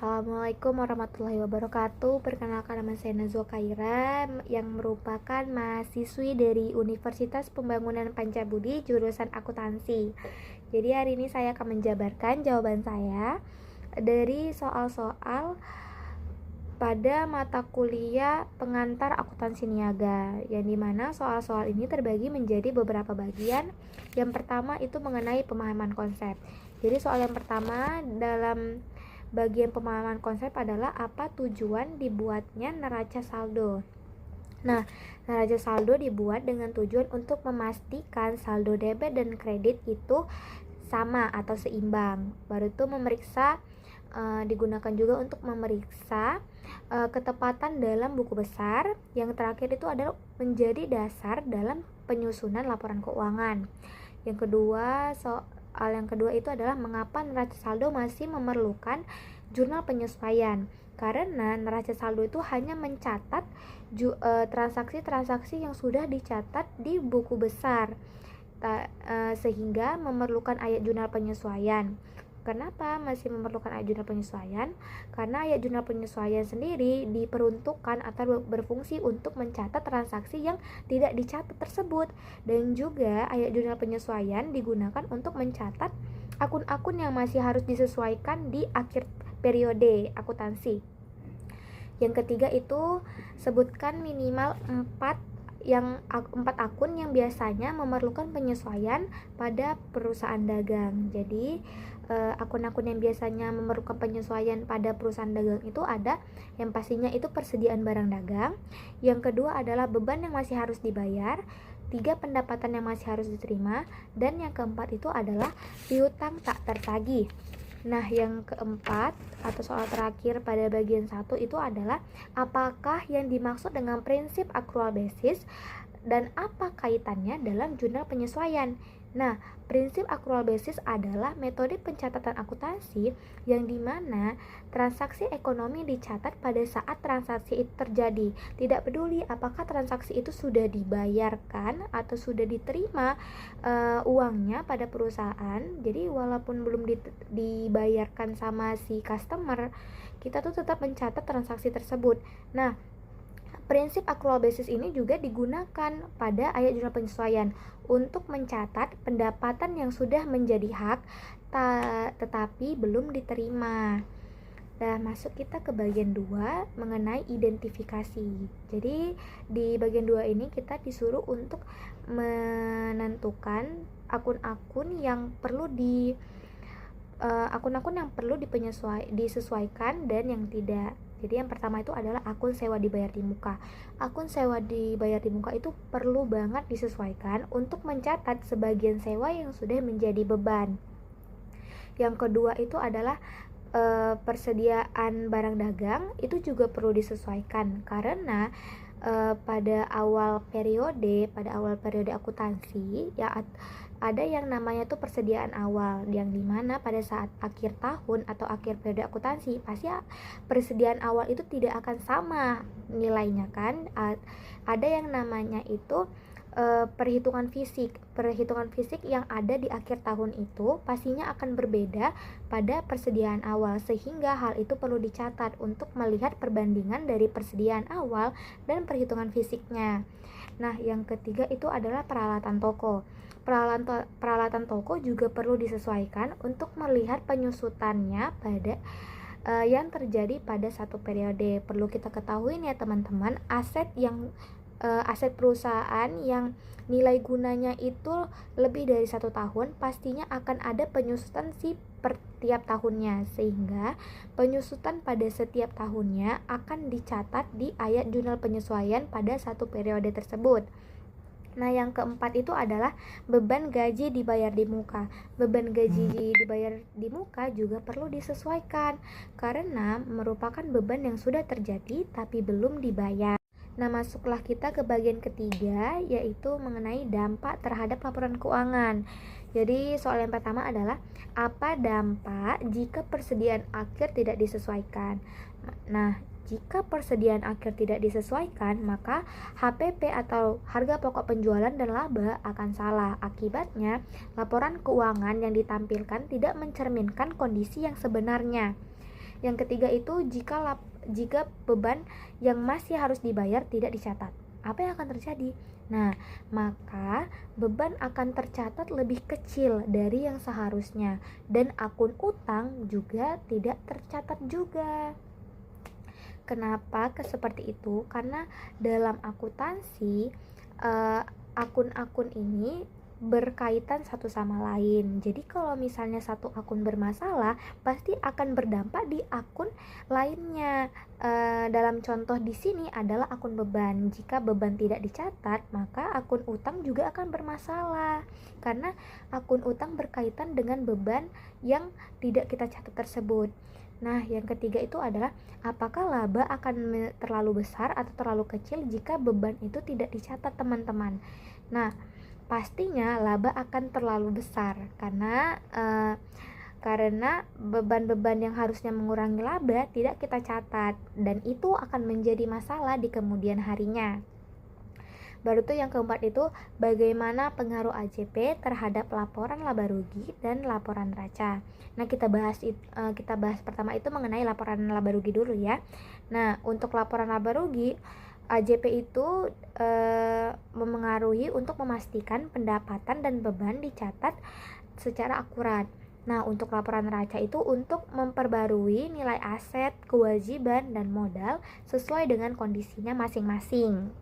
Assalamualaikum warahmatullahi wabarakatuh. Perkenalkan, nama saya Nazwa Kaira yang merupakan mahasiswi dari Universitas Pembangunan Pancabudi jurusan akuntansi. Jadi hari ini saya akan menjabarkan jawaban saya dari soal-soal pada mata kuliah pengantar akuntansi niaga, yang dimana soal-soal ini terbagi menjadi beberapa bagian. Yang pertama itu mengenai pemahaman konsep. Jadi soal yang pertama dalam bagian pemahaman konsep adalah apa tujuan dibuatnya neraca saldo. Nah, neraca saldo dibuat dengan tujuan untuk memastikan saldo debit dan kredit itu sama atau seimbang. Baru itu digunakan juga untuk memeriksa ketepatan dalam buku besar. Yang terakhir itu adalah menjadi dasar dalam penyusunan laporan keuangan. Soal yang kedua itu adalah mengapa neraca saldo masih memerlukan jurnal penyesuaian. Karena neraca saldo itu hanya mencatat transaksi-transaksi yang sudah dicatat di buku besar, sehingga memerlukan ayat jurnal penyesuaian. Kenapa masih memerlukan ayat jurnal penyesuaian? Karena ayat jurnal penyesuaian sendiri diperuntukkan atau berfungsi untuk mencatat transaksi yang tidak dicatat tersebut. Dan juga ayat jurnal penyesuaian digunakan untuk mencatat akun-akun yang masih harus disesuaikan di akhir periode akuntansi. Yang ketiga itu sebutkan minimal 4 akun yang biasanya memerlukan penyesuaian pada perusahaan dagang. Jadi akun-akun yang biasanya memerlukan penyesuaian pada perusahaan dagang itu ada yang pastinya itu persediaan barang dagang, yang kedua adalah beban yang masih harus dibayar, 3 pendapatan yang masih harus diterima, dan yang keempat itu adalah piutang tak tertagih. Nah, yang keempat atau soal terakhir pada bagian 1 itu adalah apakah yang dimaksud dengan prinsip accrual basis dan apa kaitannya dalam jurnal penyesuaian. Nah, prinsip accrual basis adalah metode pencatatan akuntansi yang dimana transaksi ekonomi dicatat pada saat transaksi itu terjadi. Tidak peduli apakah transaksi itu sudah dibayarkan atau sudah diterima uangnya pada perusahaan. Jadi walaupun belum dibayarkan sama si customer, kita tuh tetap mencatat transaksi tersebut. Nah, prinsip accrual basis ini juga digunakan pada ayat jurnal penyesuaian untuk mencatat pendapatan yang sudah menjadi hak tetapi belum diterima. Nah, masuk kita ke bagian 2 mengenai identifikasi. Jadi di bagian 2 ini kita disuruh untuk menentukan akun-akun yang perlu disesuaikan dan yang tidak. Jadi yang pertama itu adalah akun sewa dibayar di muka. Akun sewa dibayar di muka itu perlu banget disesuaikan untuk mencatat sebagian sewa yang sudah menjadi beban. Yang kedua itu adalah persediaan barang dagang itu juga perlu disesuaikan karena pada awal periode akuntansi ya ada yang namanya tuh persediaan awal, yang dimana pada saat akhir tahun atau akhir periode akuntansi pasti persediaan awal itu tidak akan sama nilainya kan. Ada yang namanya itu perhitungan fisik yang ada di akhir tahun itu pastinya akan berbeda pada persediaan awal, sehingga hal itu perlu dicatat untuk melihat perbandingan dari persediaan awal dan perhitungan fisiknya. Nah, yang ketiga itu adalah peralatan toko. Peralatan toko juga perlu disesuaikan untuk melihat penyusutannya pada yang terjadi pada satu periode. Perlu kita ketahui nih ya teman-teman, aset perusahaan yang nilai gunanya itu lebih dari 1 tahun pastinya akan ada penyusutan per tiap tahunnya, sehingga penyusutan pada setiap tahunnya akan dicatat di ayat jurnal penyesuaian pada satu periode tersebut. Nah, yang keempat itu adalah beban gaji dibayar di muka. Beban gaji dibayar di muka juga perlu disesuaikan karena merupakan beban yang sudah terjadi tapi belum dibayar. Nah, masuklah kita ke bagian ketiga, yaitu mengenai dampak terhadap laporan keuangan. Jadi soal yang pertama adalah apa dampak jika persediaan akhir tidak disesuaikan. Nah, jika persediaan akhir tidak disesuaikan, maka HPP atau harga pokok penjualan dan laba akan salah. Akibatnya, laporan keuangan yang ditampilkan tidak mencerminkan kondisi yang sebenarnya. Yang ketiga itu jika beban yang masih harus dibayar tidak dicatat. Apa yang akan terjadi? Nah, maka beban akan tercatat lebih kecil dari yang seharusnya dan akun utang juga tidak tercatat juga. Kenapa seperti itu? Karena dalam akuntansi akun-akun ini berkaitan satu sama lain. Jadi kalau misalnya satu akun bermasalah, pasti akan berdampak di akun lainnya. Dalam contoh di sini adalah akun beban. Jika beban tidak dicatat, maka akun utang juga akan bermasalah. Karena akun utang berkaitan dengan beban yang tidak kita catat tersebut. Nah, yang ketiga itu adalah apakah laba akan terlalu besar atau terlalu kecil jika beban itu tidak dicatat, teman-teman. Nah, pastinya laba akan terlalu besar karena beban-beban yang harusnya mengurangi laba tidak kita catat dan itu akan menjadi masalah di kemudian harinya. Baru tuh yang keempat itu bagaimana pengaruh AJP terhadap laporan laba rugi dan laporan neraca. Nah, kita bahas pertama itu mengenai laporan laba rugi dulu ya. Nah, untuk laporan laba rugi AJP itu memengaruhi untuk memastikan pendapatan dan beban dicatat secara akurat. Nah, untuk laporan neraca itu untuk memperbarui nilai aset, kewajiban, dan modal sesuai dengan kondisinya masing-masing.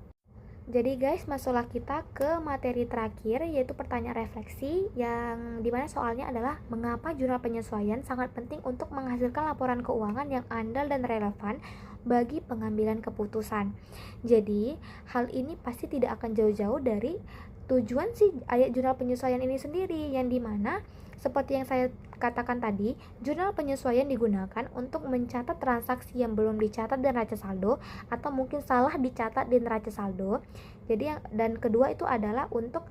Jadi guys, masuklah kita ke materi terakhir, yaitu pertanyaan refleksi yang dimana soalnya adalah mengapa jurnal penyesuaian sangat penting untuk menghasilkan laporan keuangan yang andal dan relevan bagi pengambilan keputusan. Jadi hal ini pasti tidak akan jauh-jauh dari tujuan si ayat jurnal penyesuaian ini sendiri, yang dimana seperti yang saya katakan tadi, jurnal penyesuaian digunakan untuk mencatat transaksi yang belum dicatat di neraca saldo atau mungkin salah dicatat di neraca saldo. Jadi dan kedua itu adalah untuk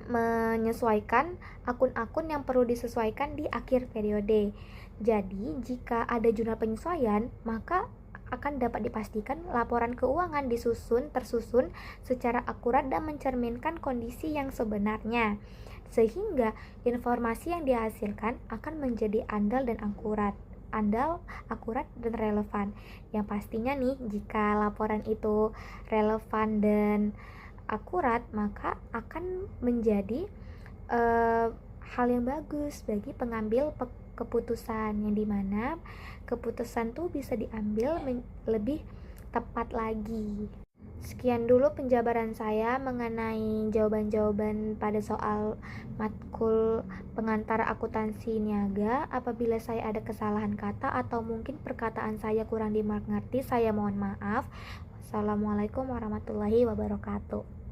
menyesuaikan akun-akun yang perlu disesuaikan di akhir periode. Jadi jika ada jurnal penyesuaian, maka akan dapat dipastikan laporan keuangan tersusun secara akurat dan mencerminkan kondisi yang sebenarnya, sehingga informasi yang dihasilkan akan menjadi andal, akurat dan relevan. Yang pastinya nih, jika laporan itu relevan dan akurat, maka akan menjadi hal yang bagus bagi pengambil keputusan, yang dimana keputusan tuh bisa diambil lebih tepat lagi. Sekian dulu penjabaran saya mengenai jawaban-jawaban pada soal matkul pengantar akuntansi niaga. Apabila saya ada kesalahan kata atau mungkin perkataan saya kurang dimengerti, saya mohon maaf. Wassalamualaikum warahmatullahi wabarakatuh.